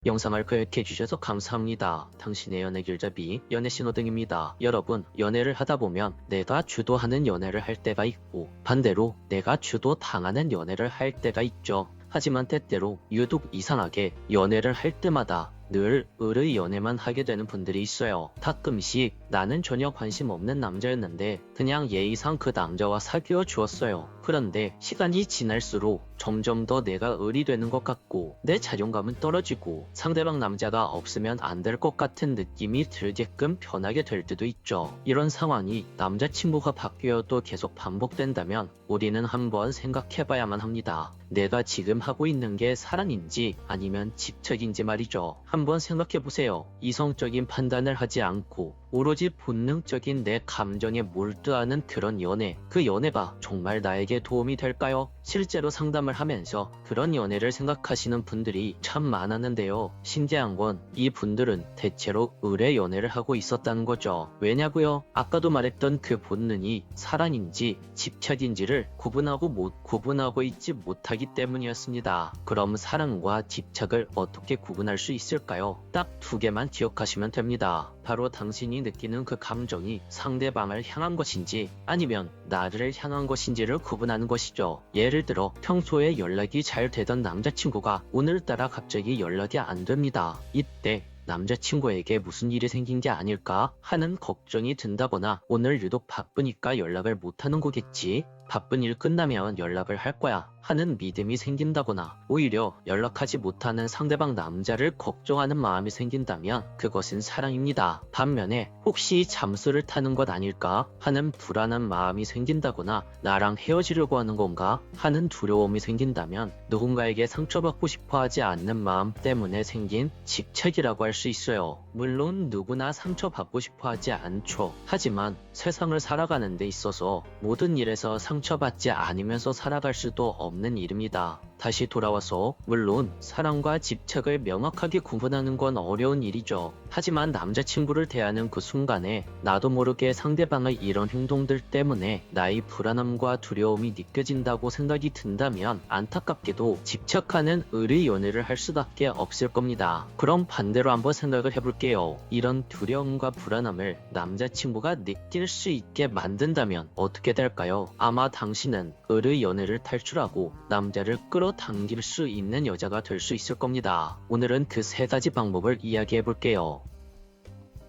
영상을 클릭해주셔서 감사합니다. 당신의 연애 길잡이 연애신호등입니다. 여러분, 연애를 하다보면 내가 주도하는 연애를 할 때가 있고 반대로 내가 주도당하는 연애를 할 때가 있죠. 하지만 때때로 유독 이상하게 연애를 할 때마다 늘 을의 연애만 하게 되는 분들이 있어요. 가끔씩 나는 전혀 관심 없는 남자였는데 그냥 예의상 그 남자와 사귀어 주었어요. 그런데 시간이 지날수록 점점 더 내가 을이 되는 것 같고 내 자존감은 떨어지고 상대방 남자가 없으면 안 될 것 같은 느낌이 들게끔 변하게 될 때도 있죠. 이런 상황이 남자친구가 바뀌어도 계속 반복된다면 우리는 한번 생각해봐야만 합니다. 내가 지금 하고 있는 게 사랑인지 아니면 집착인지 말이죠. 한번 생각해보세요. 이성적인 판단을 하지 않고 오로지 본능적인 내 감정에 몰두하는 그런 연애, 그 연애가 정말 나에게 도움이 될까요? 실제로 상담을 하면서 그런 연애를 생각하시는 분들이 참 많았는데요. 신기한 건 이 분들은 대체로 을의 연애를 하고 있었다는 거죠. 왜냐고요? 아까도 말했던 그 본능이 사랑인지 집착인지를 구분하고 있지 못하기 때문이었습니다. 그럼 사랑과 집착을 어떻게 구분할 수 있을까요? 딱 두 개만 기억하시면 됩니다. 바로 당신이 느끼는 그 감정이 상대방을 향한 것인지 아니면 나를 향한 것인지를 구분하는 것이죠. 예를 들어 평소에 연락이 잘 되던 남자친구가 오늘따라 갑자기 연락이 안 됩니다. 이때 남자친구에게 무슨 일이 생긴 게 아닐까 하는 걱정이 든다거나 오늘 유독 바쁘니까 연락을 못하는 거겠지? 바쁜 일 끝나면 연락을 할 거야 하는 믿음이 생긴다거나 오히려 연락하지 못하는 상대방 남자를 걱정하는 마음이 생긴다면 그것은 사랑입니다. 반면에 혹시 잠수를 타는 것 아닐까 하는 불안한 마음이 생긴다거나 나랑 헤어지려고 하는 건가 하는 두려움이 생긴다면 누군가에게 상처받고 싶어 하지 않는 마음 때문에 생긴 집착이라고 할 수 있어요. 물론 누구나 상처받고 싶어 하지 않죠. 하지만 세상을 살아가는 데 있어서 모든 일에서 상처받지 않으면서 살아갈 수도 없는 일입니다. 다시 돌아와서 물론 사랑과 집착을 명확하게 구분하는 건 어려운 일이죠. 하지만 남자친구를 대하는 그 순간에 나도 모르게 상대방의 이런 행동들 때문에 나의 불안함과 두려움이 느껴진다고 생각이 든다면 안타깝게도 집착하는 을의 연애를 할 수밖에 없을 겁니다. 그럼 반대로 한번 생각을 해볼게요. 이런 두려움과 불안함을 남자친구가 느낄 수 있게 만든다면 어떻게 될까요? 아마 당신은 을의 연애를 탈출하고 남자를 끌어당길 수 있는 여자가 될 수 있을 겁니다. 오늘은 그 세 가지 방법을 이야기해 볼게요.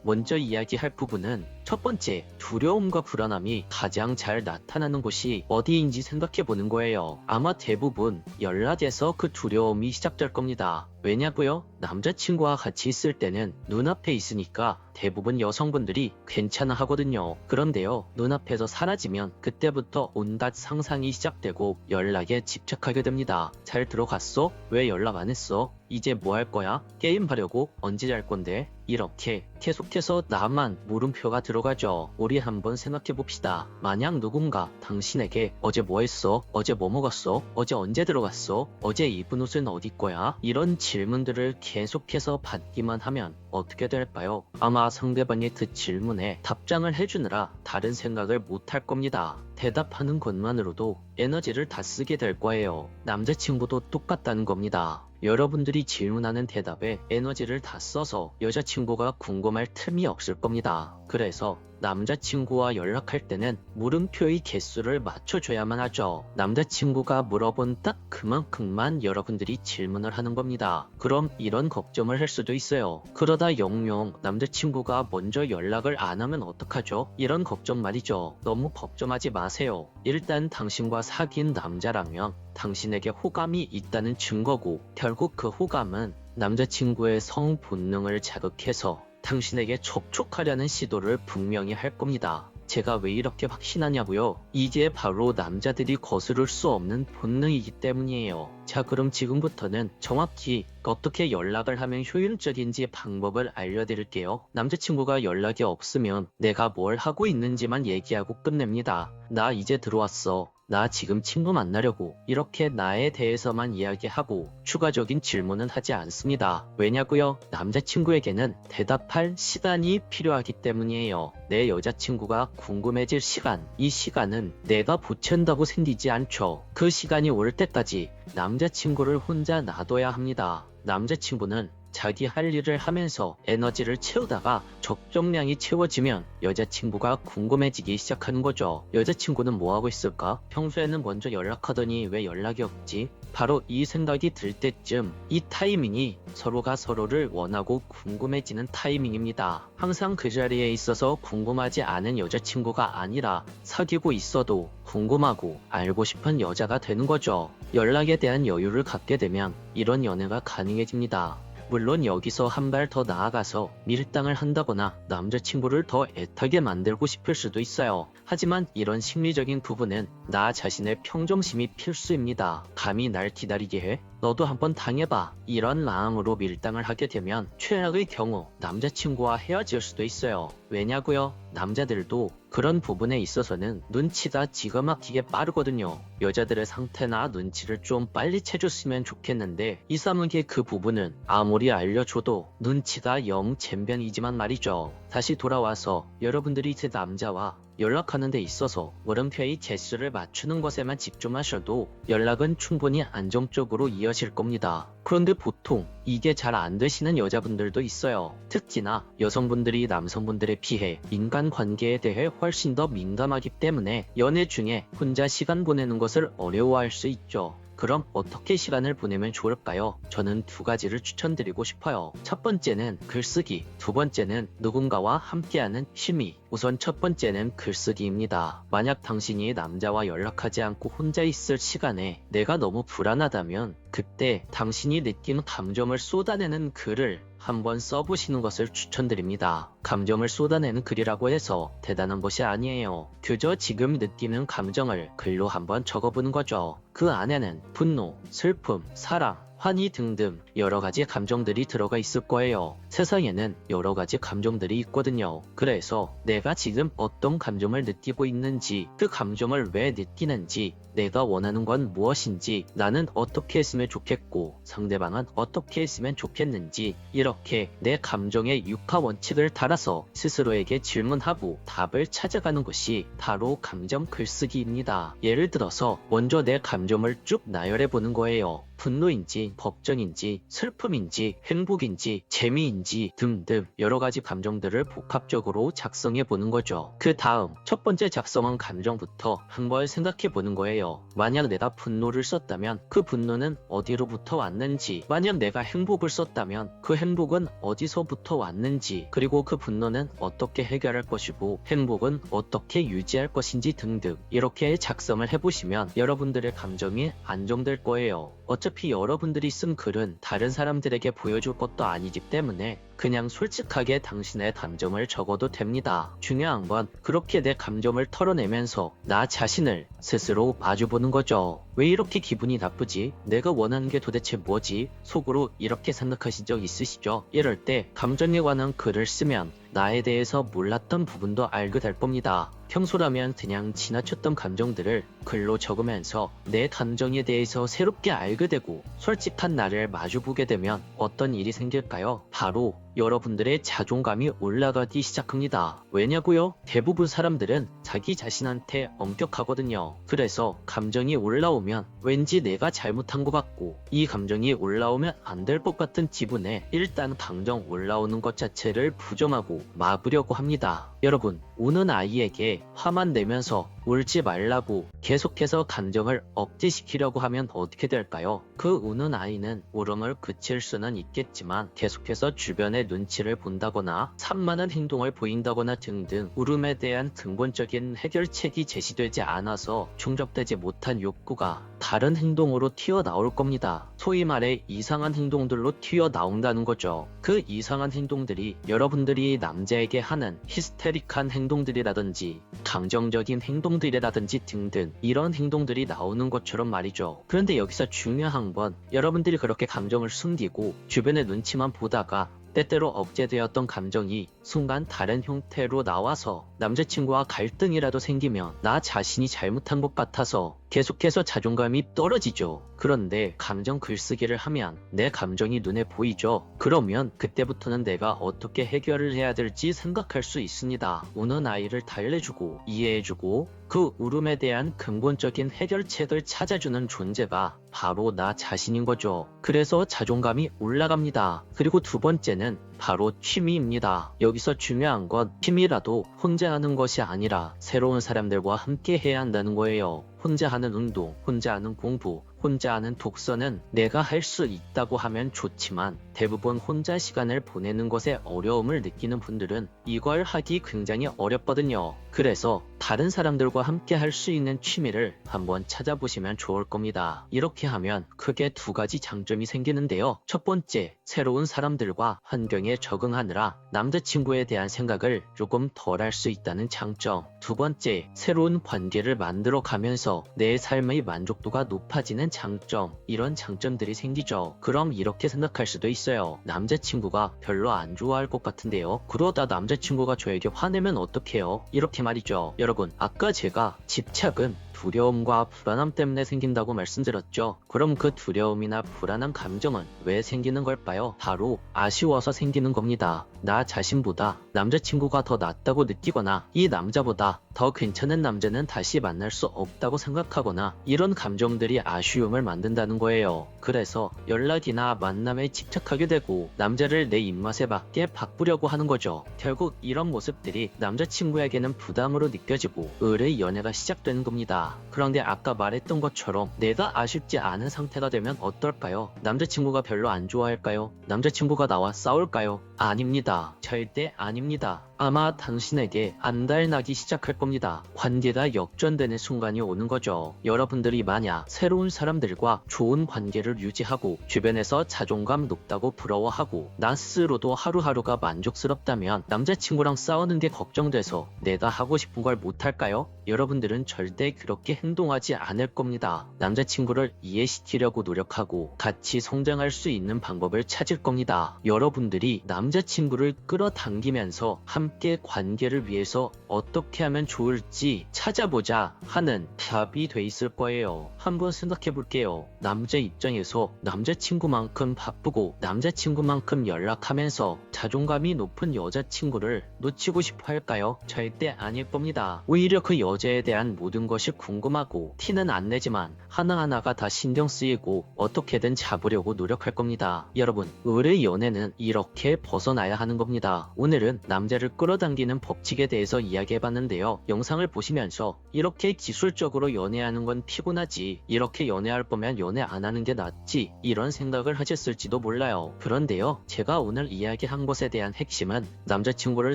먼저 이야기할 부분은 첫 번째, 두려움과 불안함이 가장 잘 나타나는 곳이 어디인지 생각해 보는 거예요. 아마 대부분 연락에서 그 두려움이 시작될 겁니다. 왜냐고요? 남자친구와 같이 있을 때는 눈앞에 있으니까 대부분 여성분들이 괜찮아 하거든요. 그런데요, 눈앞에서 사라지면 그때부터 온갖 상상이 시작되고 연락에 집착하게 됩니다. 잘 들어갔어? 왜 연락 안 했어? 이제 뭐 할 거야? 게임 하려고? 언제 잘 건데? 이렇게 계속해서 나만 물음표가 들어가죠. 우리 한번 생각해 봅시다. 만약 누군가 당신에게 어제 뭐 했어? 어제 뭐 먹었어? 어제 언제 들어갔어? 어제 입은 옷은 어디 거야? 이런 질문들을 계속해서 받기만 하면 어떻게 될까요? 아마 상대방의 그 질문에 답장을 해주느라 다른 생각을 못 할 겁니다. 대답하는 것만으로도 에너지를 다 쓰게 될 거예요. 남자친구도 똑같다는 겁니다. 여러분들이 질문하는 대답에 에너지를 다 써서 여자친구가 궁금할 틈이 없을 겁니다. 그래서 남자친구와 연락할 때는 물음표의 개수를 맞춰줘야만 하죠. 남자친구가 물어본 딱 그만큼만 여러분들이 질문을 하는 겁니다. 그럼 이런 걱정을 할 수도 있어요. 그러다 영영 남자친구가 먼저 연락을 안 하면 어떡하죠? 이런 걱정 말이죠. 너무 걱정하지 마세요. 일단 당신과 사귄 남자라면 당신에게 호감이 있다는 증거고 결국 그 호감은 남자친구의 성 본능을 자극해서 당신에게 접촉하려는 시도를 분명히 할 겁니다. 제가 왜 이렇게 확신하냐고요? 이게 바로 남자들이 거스를 수 없는 본능이기 때문이에요. 자, 그럼 지금부터는 정확히 어떻게 연락을 하면 효율적인지 방법을 알려드릴게요. 남자친구가 연락이 없으면 내가 뭘 하고 있는지만 얘기하고 끝냅니다. 나 이제 들어왔어. 나 지금 친구 만나려고. 이렇게 나에 대해서만 이야기하고 추가적인 질문은 하지 않습니다. 왜냐고요? 남자친구에게는 대답할 시간이 필요하기 때문이에요. 내 여자친구가 궁금해질 시간, 이 시간은 내가 보챈다고 생기지 않죠. 그 시간이 올 때까지 남자친구를 혼자 놔둬야 합니다. 남자친구는 자기 할 일을 하면서 에너지를 채우다가 적정량이 채워지면 여자친구가 궁금해지기 시작하는 거죠. 여자친구는 뭐하고 있을까? 평소에는 먼저 연락하더니 왜 연락이 없지? 바로 이 생각이 들 때쯤, 이 타이밍이 서로가 서로를 원하고 궁금해지는 타이밍입니다. 항상 그 자리에 있어서 궁금하지 않은 여자친구가 아니라 사귀고 있어도 궁금하고 알고 싶은 여자가 되는 거죠. 연락에 대한 여유를 갖게 되면 이런 연애가 가능해집니다. 물론 여기서 한 발 더 나아가서 밀당을 한다거나 남자친구를 더 애타게 만들고 싶을 수도 있어요. 하지만 이런 심리적인 부분은 나 자신의 평정심이 필수입니다. 감히 날 기다리게 해? 너도 한번 당해봐. 이런 마음으로 밀당을 하게 되면 최악의 경우 남자친구와 헤어질 수도 있어요. 왜냐고요? 남자들도 그런 부분에 있어서는 눈치가 기가 막히게 빠르거든요. 여자들의 상태나 눈치를 좀 빨리 채줬으면 좋겠는데 이상하게 그 부분은 아무리 알려줘도 눈치가 영 젬병이지만 말이죠. 다시 돌아와서 여러분들이 제 남자와 연락하는 데 있어서 물음표의 개수를 맞추는 것에만 집중하셔도 연락은 충분히 안정적으로 이어질 겁니다. 그런데 보통 이게 잘 안 되시는 여자분들도 있어요. 특히나 여성분들이 남성분들의 피해, 인간관계에 대해 훨씬 더 민감하기 때문에 연애 중에 혼자 시간 보내는 것을 어려워할 수 있죠. 그럼 어떻게 시간을 보내면 좋을까요? 저는 두 가지를 추천드리고 싶어요. 첫 번째는 글쓰기, 두 번째는 누군가와 함께하는 취미. 우선 첫 번째는 글쓰기입니다. 만약 당신이 남자와 연락하지 않고 혼자 있을 시간에 내가 너무 불안하다면 그때 당신이 느낀 감정을 쏟아내는 글을 한번 써보시는 것을 추천드립니다. 감정을 쏟아내는 글이라고 해서 대단한 것이 아니에요. 그저 지금 느끼는 감정을 글로 한번 적어보는 거죠. 그 안에는 분노, 슬픔, 사랑, 환희 등등 여러 가지 감정들이 들어가 있을 거예요. 세상에는 여러 가지 감정들이 있거든요. 그래서 내가 지금 어떤 감정을 느끼고 있는지, 그 감정을 왜 느끼는지, 내가 원하는 건 무엇인지, 나는 어떻게 했으면 좋겠고 상대방은 어떻게 했으면 좋겠는지, 이렇게 내 감정의 육하 원칙을 따라서 스스로에게 질문하고 답을 찾아가는 것이 바로 감정 글쓰기입니다. 예를 들어서 먼저 내 감정을 쭉 나열해 보는 거예요. 분노인지, 걱정인지, 슬픔인지, 행복인지, 재미인지 등등 여러 가지 감정들을 복합적으로 작성해 보는 거죠. 그 다음 첫 번째 작성한 감정부터 한번 생각해 보는 거예요. 만약 내가 분노를 썼다면 그 분노는 어디로부터 왔는지, 만약 내가 행복을 썼다면 그 행복은 어디서부터 왔는지, 그리고 그 분노는 어떻게 해결할 것이고 행복은 어떻게 유지할 것인지 등등 이렇게 작성을 해보시면 여러분들의 감정이 안정될 거예요. 어차피 여러분들이 쓴 글은 다른 사람들에게 보여줄 것도 아니기 때문에 그냥 솔직하게 당신의 감정을 적어도 됩니다. 중요한 건 그렇게 내 감정을 털어내면서 나 자신을 스스로 마주보는 거죠. 왜 이렇게 기분이 나쁘지? 내가 원하는 게 도대체 뭐지? 속으로 이렇게 생각하신 적 있으시죠? 이럴 때 감정에 관한 글을 쓰면 나에 대해서 몰랐던 부분도 알게 될 겁니다. 평소라면 그냥 지나쳤던 감정들을 글로 적으면서 내 감정에 대해서 새롭게 알게 되고 솔직한 나를 마주보게 되면 어떤 일이 생길까요? 바로 여러분들의 자존감이 올라가기 시작합니다. 왜냐고요? 대부분 사람들은 자기 자신한테 엄격하거든요. 그래서 감정이 올라오면 왠지 내가 잘못한 것 같고 이 감정이 올라오면 안 될 것 같은 기분에 일단 감정 올라오는 것 자체를 부정하고 막으려고 합니다. 여러분, 우는 아이에게 화만 내면서 울지 말라고 계속해서 감정을 억제시키려고 하면 어떻게 될까요? 그 우는 아이는 울음을 그칠 수는 있겠지만 계속해서 주변의 눈치를 본다거나 산만한 행동을 보인다거나 등등 울음에 대한 근본적인 해결책이 제시되지 않아서 충족되지 못한 욕구가 다른 행동으로 튀어나올 겁니다. 소위 말해 이상한 행동들로 튀어나온다는 거죠. 그 이상한 행동들이 여러분들이 남자에게 하는 히스테릭한 행동들이라든지 감정적인 행동들이라든지 등등 이런 행동들이 나오는 것처럼 말이죠. 그런데 여기서 중요한 건 여러분들이 그렇게 감정을 숨기고 주변의 눈치만 보다가 때때로 억제되었던 감정이 순간 다른 형태로 나와서 남자친구와 갈등이라도 생기면 나 자신이 잘못한 것 같아서 계속해서 자존감이 떨어지죠. 그런데 감정 글쓰기를 하면 내 감정이 눈에 보이죠. 그러면 그때부터는 내가 어떻게 해결을 해야 될지 생각할 수 있습니다. 우는 아이를 달래주고 이해해주고 그 울음에 대한 근본적인 해결책을 찾아주는 존재가 바로 나 자신인 거죠. 그래서 자존감이 올라갑니다. 그리고 두 번째는 바로 취미입니다. 여기서 중요한 건 취미라도 혼자 하는 것이 아니라 새로운 사람들과 함께 해야 한다는 거예요. 혼자 하는 운동, 혼자 하는 공부, 혼자 하는 독서는 내가 할 수 있다고 하면 좋지만 대부분 혼자 시간을 보내는 것에 어려움을 느끼는 분들은 이걸 하기 굉장히 어렵거든요. 그래서 다른 사람들과 함께 할 수 있는 취미를 한번 찾아보시면 좋을 겁니다. 이렇게 하면 크게 두 가지 장점이 생기는데요. 첫 번째, 새로운 사람들과 환경에 적응하느라 남자친구에 대한 생각을 조금 덜 할 수 있다는 장점. 두 번째, 새로운 관계를 만들어 가면서 내 삶의 만족도가 높아지는 장점. 이런 장점들이 생기죠. 그럼 이렇게 생각할 수도 있어요. 남자친구가 별로 안 좋아할 것 같은데요. 그러다 남자친구가 저에게 화내면 어떡해요? 이렇게 말이죠. 여러분, 아까 제가 집착은 두려움과 불안함 때문에 생긴다고 말씀드렸죠. 그럼 그 두려움이나 불안한 감정은 왜 생기는 걸까요? 바로 아쉬워서 생기는 겁니다. 나 자신보다 남자친구가 더 낫다고 느끼거나 이 남자보다 더 괜찮은 남자는 다시 만날 수 없다고 생각하거나 이런 감정들이 아쉬움을 만든다는 거예요. 그래서 연락이나 만남에 집착하게 되고 남자를 내 입맛에 맞게 바꾸려고 하는 거죠. 결국 이런 모습들이 남자친구에게는 부담으로 느껴지고 의뢰 연애가 시작되는 겁니다. 그런데 아까 말했던 것처럼 내가 아쉽지 않은 상태가 되면 어떨까요? 남자친구가 별로 안 좋아할까요? 남자친구가 나와 싸울까요? 아닙니다. 절대 아닙니다. 아마 당신에게 안달나기 시작할 겁니다. 관계가 역전되는 순간이 오는 거죠. 여러분들이 만약 새로운 사람들과 좋은 관계를 유지하고 주변에서 자존감 높다고 부러워하고 나 스스로도 하루하루가 만족스럽다면 남자친구랑 싸우는 게 걱정돼서 내가 하고 싶은 걸 못할까요? 여러분들은 절대 그렇게 행동하지 않을 겁니다. 남자친구를 이해시키려고 노력하고 같이 성장할 수 있는 방법을 찾을 겁니다. 여러분들이 남자친구를 끌어당기면서 함께 관계를 위해서 어떻게 하면 좋을지 찾아보자 하는 답이 돼 있을 거예요. 한번 생각해 볼게요. 남자 입장에서 남자친구만큼 바쁘고 남자친구만큼 연락하면서 자존감이 높은 여자친구를 놓치고 싶어 할까요? 절대 아닐 겁니다. 오히려 그 여자에 대한 모든 것이 궁금하고 티는 안 내지만 하나하나가 다 신경 쓰이고 어떻게든 잡으려고 노력할 겁니다. 여러분, 의뢰 연애는 이렇게 벗어나야 하는 겁니다. 오늘은 남자를 끌어당기는 법칙에 대해서 이야기해봤는데요. 영상을 보시면서 이렇게 기술적으로 연애하는 건 피곤하지, 이렇게 연애할 거면 연애 안 하는 게 낫지, 이런 생각을 하셨을지도 몰라요. 그런데요, 제가 오늘 이야기한 것에 대한 핵심은 남자친구를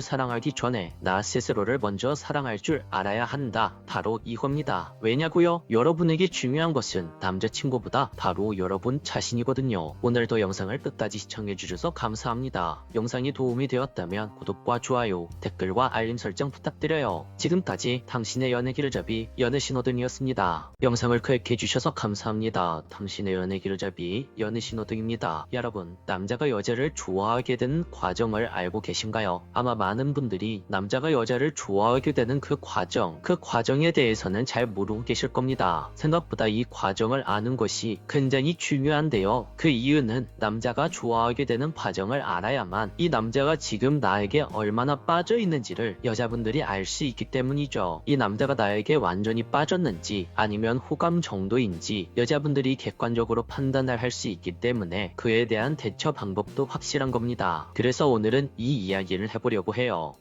사랑하기 전에 나 스스로를 먼저 사랑할 줄 알아야 한다, 바로 이겁니다. 왜냐고요? 여러분에게 중요한 것은 남자친구보다 바로 여러분 자신이거든요. 오늘도 영상을 끝까지 시청해주셔서 감사합니다. 영상이 도움이 되었다면 구독과 좋아요, 댓글과 알림 설정 부탁드려요. 지금까지 당신의 연애 길잡이 연애신호등이었습니다. 영상을 클릭해주셔서 감사합니다. 당신의 연애 길잡이 연애신호등입니다. 여러분, 남자가 여자를 좋아하게 되는 과정을 알고 계신가요? 아마 많은 분들이 남자가 여자를 좋아하게 되는 그 과정에 대해서는 잘 모르고 계실 겁니다. 생각보다 이 과정을 아는 것이 굉장히 중요한데요. 그 이유는 남자가 좋아하게 되는 과정을 알아야만 이 남자가 지금 나에게 얼마나 빠져 있는지를 여자분들이 알 수 있기 때문이죠. 이 남자가 나에게 완전히 빠졌는지 아니면 호감 정도인지 여자분들이 객관적으로 판단을 할 수 있기 때문에 그에 대한 대처 방법도 확실한 겁니다. 그래서 오늘은 이 이야기를 해보려고 해요.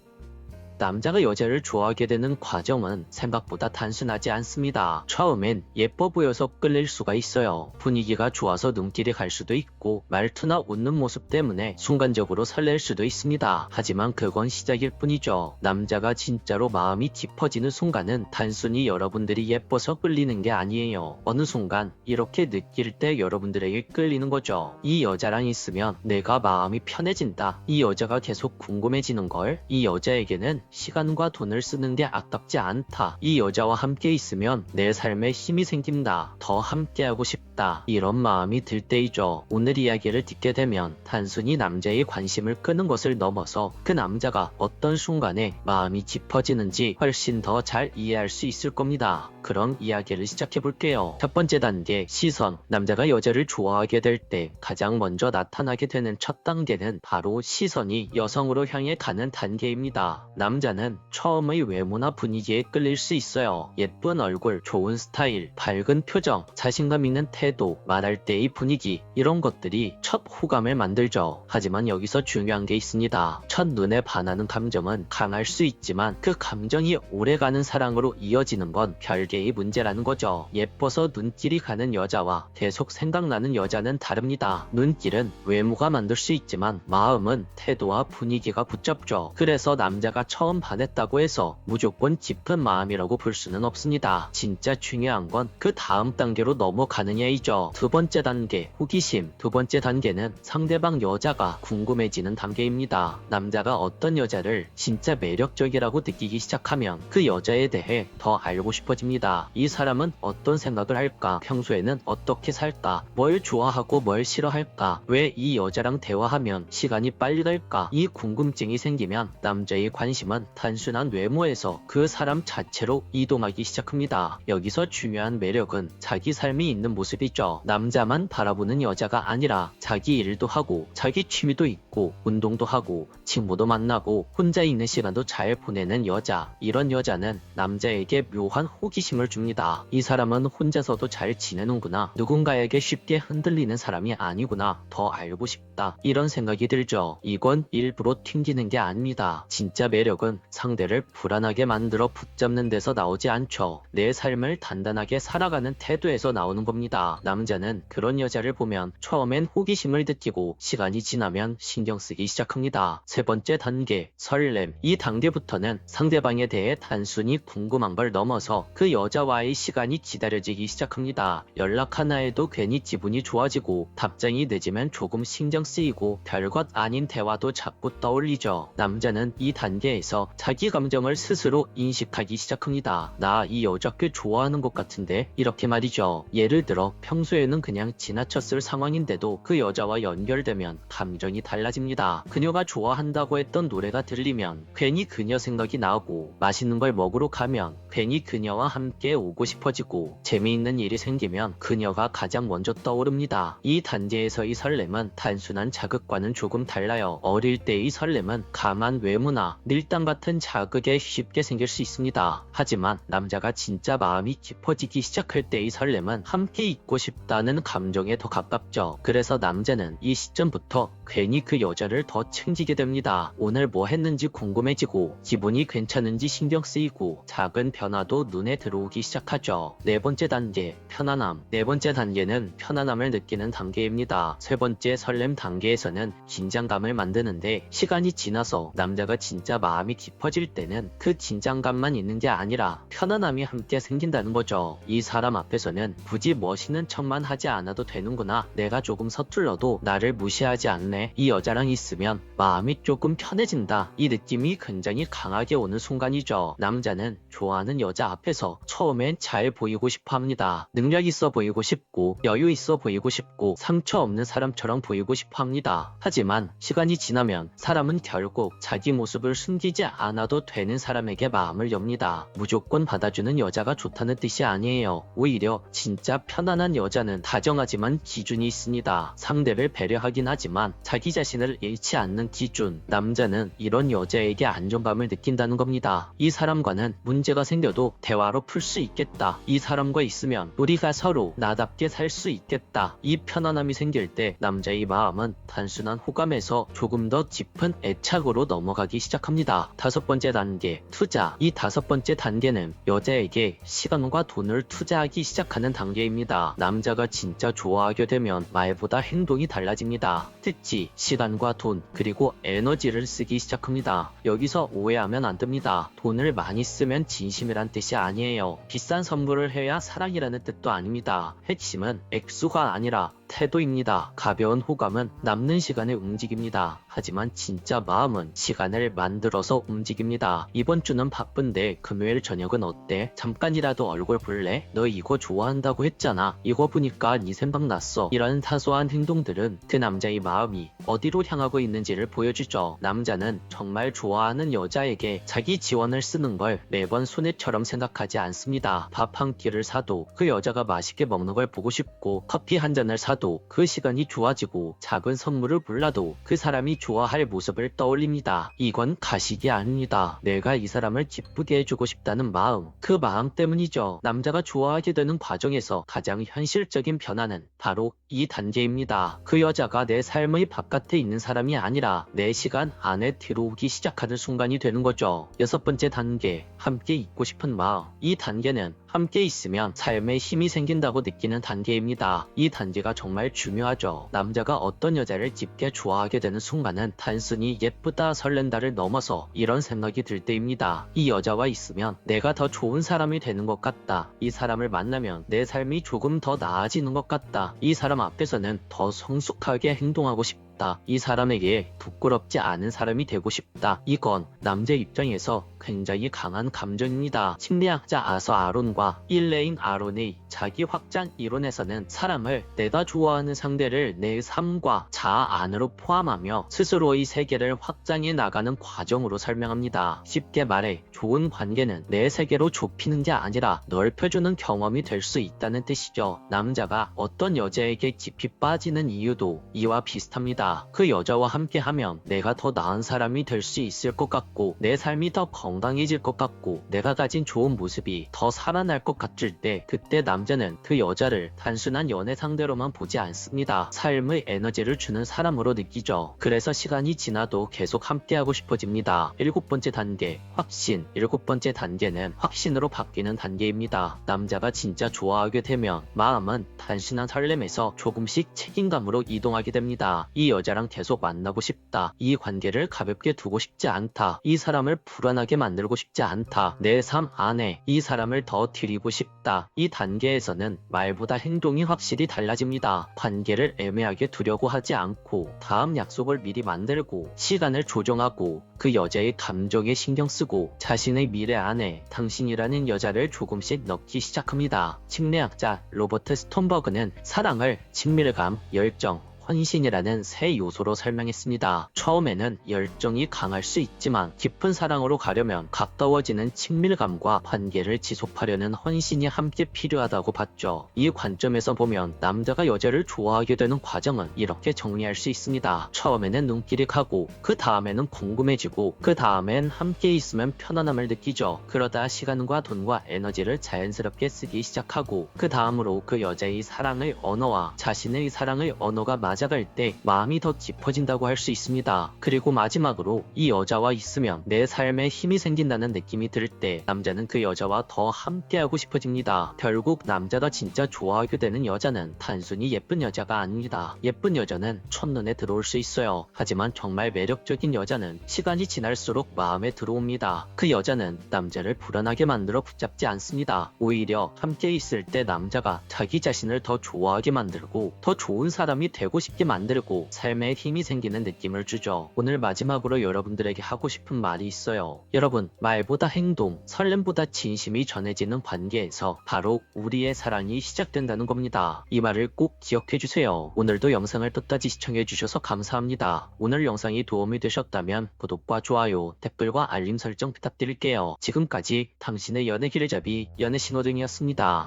남자가 여자를 좋아하게 되는 과정은 생각보다 단순하지 않습니다. 처음엔 예뻐 보여서 끌릴 수가 있어요. 분위기가 좋아서 눈길이 갈 수도 있고 말투나 웃는 모습 때문에 순간적으로 설렐 수도 있습니다. 하지만 그건 시작일 뿐이죠. 남자가 진짜로 마음이 깊어지는 순간은 단순히 여러분들이 예뻐서 끌리는 게 아니에요. 어느 순간 이렇게 느낄 때 여러분들에게 끌리는 거죠. 이 여자랑 있으면 내가 마음이 편해진다. 이 여자가 계속 궁금해지는 걸. 이 여자에게는 시간과 돈을 쓰는 게 아깝지 않다. 이 여자와 함께 있으면 내 삶에 힘이 생긴다. 더 함께하고 싶다. 이런 마음이 들 때이죠. 오늘 이야기를 듣게 되면 단순히 남자의 관심을 끄는 것을 넘어서 그 남자가 어떤 순간에 마음이 깊어지는지 훨씬 더 잘 이해할 수 있을 겁니다. 그럼 이야기를 시작해 볼게요. 첫 번째 단계, 시선. 남자가 여자를 좋아하게 될 때 가장 먼저 나타나게 되는 첫 단계는 바로 시선이 여성으로 향해 가는 단계입니다. 남자는 처음의 외모나 분위기에 끌릴 수 있어요. 예쁜 얼굴, 좋은 스타일, 밝은 표정, 자신감 있는 태도 태도, 말할 때의 분위기 이런 것들이 첫 호감을 만들죠. 하지만 여기서 중요한 게 있습니다. 첫 눈에 반하는 감정은 강할 수 있지만 그 감정이 오래가는 사랑으로 이어지는 건 별개의 문제라는 거죠. 예뻐서 눈길이 가는 여자와 계속 생각나는 여자는 다릅니다. 눈길은 외모가 만들 수 있지만 마음은 태도와 분위기가 붙잡죠. 그래서 남자가 처음 반했다고 해서 무조건 깊은 마음이라고 볼 수는 없습니다. 진짜 중요한 건 그 다음 단계로 넘어가느냐이죠. 두 번째 단계, 호기심. 두 번째 단계는 상대방 여자가 궁금해지는 단계입니다. 남자가 어떤 여자를 진짜 매력적이라고 느끼기 시작하면 그 여자에 대해 더 알고 싶어집니다. 이 사람은 어떤 생각을 할까? 평소에는 어떻게 살까? 뭘 좋아하고 뭘 싫어할까? 왜 이 여자랑 대화하면 시간이 빨리 갈까? 이 궁금증이 생기면 남자의 관심은 단순한 외모에서 그 사람 자체로 이동하기 시작합니다. 여기서 중요한 매력은 자기 삶이 있는 모습이죠. 남자만 바라보는 여자가 아니라 자기 일도 하고 자기 취미도 있고 운동도 하고 친구도 만나고 혼자 있는 시간도 잘 보내는 여자. 이런 여자는 남자에게 묘한 호기심을 줍니다. 이 사람은 혼자서도 잘 지내는구나. 누군가에게 쉽게 흔들리는 사람이 아니구나. 더 알고 싶다. 이런 생각이 들죠. 이건 일부러 튕기는 게 아닙니다. 진짜 매력은 상대를 불안하게 만들어 붙잡는 데서 나오지 않죠. 내 삶을 단단하게 살아가는 태도에서 나오는 겁니다. 남자는 그런 여자를 보면 처음엔 호기심을 느끼고 시간이 지나면 신경 쓰기 시작합니다. 세 번째 단계, 설렘. 이 단계부터는 상대방에 대해 단순히 궁금한 걸 넘어서 그 여자와의 시간이 기다려지기 시작합니다. 연락 하나에도 괜히 기분이 좋아지고 답장이 늦으면 조금 신경 쓰이고 별것 아닌 대화도 자꾸 떠올리죠. 남자는 이 단계에서 자기 감정을 스스로 인식하기 시작합니다. 나 이 여자 꽤 좋아하는 것 같은데 이렇게 말이죠. 예를 들어 평소에는 그냥 지나쳤을 상황인데도 그 여자와 연결되면 감정이 달라집니다. 그녀가 좋아한다고 했던 노래가 들리면 괜히 그녀 생각이 나고 맛있는 걸 먹으러 가면 괜히 그녀와 함께 오고 싶어지고 재미있는 일이 생기면 그녀가 가장 먼저 떠오릅니다. 이 단계에서의 설렘은 단순한 자극과는 조금 달라요. 어릴 때의 설렘은 감한 외모나 밀당 같은 자극에 쉽게 생길 수 있습니다. 하지만 남자가 진짜 마음이 깊어지기 시작할 때의 설렘은 함께 있고 싶다는 감정에 더 가깝죠. 그래서 남자는 이 시점부터 괜히 그 여자를 더 챙기게 됩니다. 오늘 뭐 했는지 궁금해지고 기분이 괜찮은지 신경 쓰이고 작은 변화도 눈에 들어오기 시작하죠. 네 번째 단계, 편안함. 네 번째 단계는 편안함을 느끼는 단계입니다. 세 번째 설렘 단계에서는 긴장감을 만드는데 시간이 지나서 남자가 진짜 마음이 깊어질 때는 그 긴장감만 있는 게 아니라 편안함이 함께 생긴다는 거죠. 이 사람 앞에서는 굳이 멋있는 척만 하지 않아도 되는구나. 내가 조금 서툴러도 나를 무시하지 않네. 이 여자랑 있으면 마음이 조금 편해진다. 이 느낌이 굉장히 강하게 오는 순간이죠. 남자는 좋아하는 여자 앞에서 처음엔 잘 보이고 싶어 합니다. 능력 있어 보이고 싶고 여유 있어 보이고 싶고 상처 없는 사람처럼 보이고 싶어 합니다. 하지만 시간이 지나면 사람은 결국 자기 모습을 숨기지 않아도 되는 사람에게 마음을 엽니다. 무조건 받아주는 여자가 좋다는 뜻이 아니에요. 오히려 진짜 편안한 여자는 다정하지만 기준이 있습니다. 상대를 배려하긴 하지만 자기 자신을 잃지 않는 기준. 남자는 이런 여자에게 안정감을 느낀다는 겁니다. 이 사람과는 문제가 생겨도 대화로 풀 수 있겠다. 이 사람과 있으면 우리가 서로 나답게 살 수 있겠다. 이 편안함이 생길 때 남자의 마음은 단순한 호감에서 조금 더 깊은 애착으로 넘어가기 시작합니다. 다섯 번째 단계, 투자. 이 다섯 번째 단계는 여자에게 시간과 돈을 투자하기 시작하는 단계입니다. 남자가 진짜 좋아하게 되면 말보다 행동이 달라집니다. 특히 시간과 돈 그리고 에너지를 쓰기 시작합니다. 여기서 오해하면 안 됩니다. 돈을 많이 쓰면 진심이란 뜻이 아니에요. 비싼 선물을 해야 사랑이라는 뜻도 아닙니다. 핵심은 액수가 아니라 태도입니다. 가벼운 호감은 남는 시간에 움직입니다. 하지만 진짜 마음은 시간을 만들어서 움직입니다. 이번 주는 바쁜데 금요일 저녁은 어때? 잠깐이라도 얼굴 볼래? 너 이거 좋아한다고 했잖아. 이거 보니까 네 생각났어. 이런 사소한 행동들은 그 남자의 마음이 어디로 향하고 있는지를 보여주죠. 남자는 정말 좋아하는 여자에게 자기 지원을 쓰는 걸 매번 손해처럼 생각하지 않습니다. 밥 한 끼를 사도 그 여자가 맛있게 먹는 걸 보고 싶고 커피 한 잔을 사도 몰라도 그 시간이 좋아지고 작은 선물을 골라도 그 사람이 좋아할 모습을 떠올립니다. 이건 가식이 아닙니다. 내가 이 사람을 기쁘게 해주고 싶다는 마음, 그 마음 때문이죠. 남자가 좋아하게 되는 과정에서 가장 현실적인 변화는 바로 이 단계입니다. 그 여자가 내 삶의 바깥에 있는 사람이 아니라 내 시간 안에 들어오기 시작하는 순간이 되는 거죠. 6번째 단계, 함께 있고 싶은 마음. 이 단계는 함께 있으면 삶에 힘이 생긴다고 느끼는 단계입니다. 이 단계가 정말 중요하죠. 남자가 어떤 여자를 깊게 좋아하게 되는 순간은 단순히 예쁘다 설렌다를 넘어서 이런 생각이 들 때입니다. 이 여자와 있으면 내가 더 좋은 사람이 되는 것 같다. 이 사람을 만나면 내 삶이 조금 더 나아지는 것 같다. 이 사람 앞에서는 더 성숙하게 행동하고 싶다. 이 사람에게 부끄럽지 않은 사람이 되고 싶다. 이건 남자 입장에서 굉장히 강한 감정입니다. 심리학자 아서 아론과 일레인 아론의 자기 확장 이론에서는 사람을 내가 좋아하는 상대를 내 삶과 자아 안으로 포함하며 스스로의 세계를 확장해 나가는 과정으로 설명합니다. 쉽게 말해 좋은 관계는 내 세계로 좁히는 게 아니라 넓혀주는 경험이 될 수 있다는 뜻이죠. 남자가 어떤 여자에게 깊이 빠지는 이유도 이와 비슷합니다. 그 여자와 함께하면 내가 더 나은 사람이 될 수 있을 것 같고 내 삶이 더 건강해질 것 같고 내가 가진 좋은 모습이 더 살아날 것 같을 때 그때 남자는 그 여자를 단순한 연애 상대로만 보지 않습니다. 삶의 에너지를 주는 사람으로 느끼죠. 그래서 시간이 지나도 계속 함께하고 싶어집니다. 7번째 단계, 확신. 7번째 단계는 확신으로 바뀌는 단계입니다. 남자가 진짜 좋아하게 되면 마음은 단순한 설렘에서 조금씩 책임감으로 이동하게 됩니다. 이 여자랑 계속 만나고 싶다. 이 관계를 가볍게 두고 싶지 않다. 이 사람을 불안하게 만들고 싶지 않다. 내 삶 안에 이 사람을 더 드리고 싶다. 이 단계에서는 말보다 행동이 확실히 달라집니다. 관계를 애매하게 두려고 하지 않고 다음 약속을 미리 만들고 시간을 조정하고 그 여자의 감정에 신경 쓰고 자신의 미래 안에 당신이라는 여자를 조금씩 넣기 시작합니다. 심리학자 로버트 스톤버그는 사랑을 친밀감, 열정, 헌신이라는 세 요소로 설명했습니다. 처음에는 열정이 강할 수 있지만 깊은 사랑으로 가려면 가까워지는 친밀감과 관계를 지속하려는 헌신이 함께 필요하다고 봤죠. 이 관점에서 보면 남자가 여자를 좋아하게 되는 과정은 이렇게 정리할 수 있습니다. 처음에는 눈길이 가고 그 다음에는 궁금해지고 그 다음엔 함께 있으면 편안함을 느끼죠. 그러다 시간과 돈과 에너지를 자연스럽게 쓰기 시작하고 그 다음으로 그 여자의 사랑의 언어와 자신의 사랑의 언어가 맞아갈 때 마음이 더 깊어진다고 할 수 있습니다. 그리고 마지막으로 이 여자와 있으면 내 삶에 힘이 생긴다는 느낌이 들 때 남자는 그 여자와 더 함께하고 싶어집니다. 결국 남자가 진짜 좋아하게 되는 여자는 단순히 예쁜 여자가 아닙니다. 예쁜 여자는 첫눈에 들어올 수 있어요. 하지만 정말 매력적인 여자는 시간이 지날수록 마음에 들어옵니다. 그 여자는 남자를 불안하게 만들어 붙잡지 않습니다. 오히려 함께 있을 때 남자가 자기 자신을 더 좋아하게 만들고 더 좋은 사람이 되고 싶게 만들고 삶에 힘이 생기는 느낌을 주죠. 오늘 마지막으로 여러분들에게 하고 싶은 말이 있어요. 여러분, 말보다 행동, 설렘보다 진심이 전해지는 관계에서 바로 우리의 사랑이 시작된다는 겁니다. 이 말을 꼭 기억해주세요. 오늘도 영상을 끝까지 시청해주셔서 감사합니다. 오늘 영상이 도움이 되셨다면 구독과 좋아요, 댓글과 알림 설정 부탁드릴게요. 지금까지 당신의 연애 길잡이 연애신호등이었습니다.